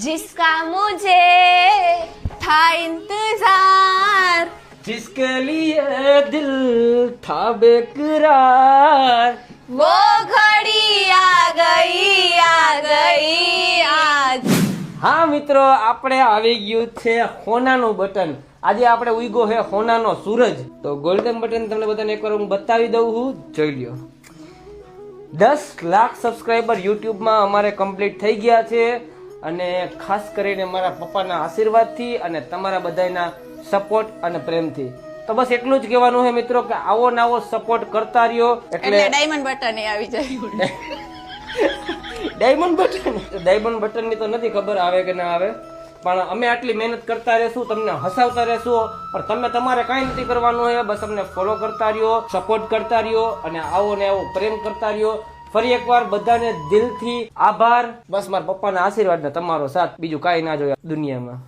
जिसका मुझे था इंतजार, जिसके लिए दिल था बेकरार, वो घड़ी आ गई आज. હા મિત્રો, આપણે આવી ગયું છે હોનાનું બટન. આજે આપણે ઉઈગો હે હોનાનો સૂરજ. તો ગોલ્ડન બટન તમને બધાને એકવાર હું બતાવી દઉં છું, જોઈ લ્યો. 10 લાખ સબસ્ક્રાઇબર યુટ્યુબમાં અમારે કમ્પ્લીટ થઈ ગયા છે, અને ખાસ કરીને મારા પપ્પાના આશીર્વાદથી અને તમારા બધાના સપોર્ટ અને પ્રેમથી. તો બસ એટલું જ કહેવાનું છે મિત્રો કે આવો ને આવો સપોર્ટ કરતા રહ્યો. એટલે ડાયમંડ બટન એ આવી જાય. ડાયમંડ બટન ની તો નથી ખબર આવે કે ના આવે, પણ અમે આટલી મહેનત કરતા રહેશું, તમને હસાવતા રહેશું. પણ તમે તમારે કાંઈ નથી કરવાનું હોય, બસ અમને ફોલો કરતા રહ્યો, સપોર્ટ કરતા રહ્યો, અને આવો ને આવો પ્રેમ કરતા રહ્યો. ફરી એકવાર બધાને દિલથી આભાર. બસ મારા પપ્પાના આશીર્વાદ ને તમારો સાથ, બીજું કાંઈ ના જોઈએ દુનિયામાં.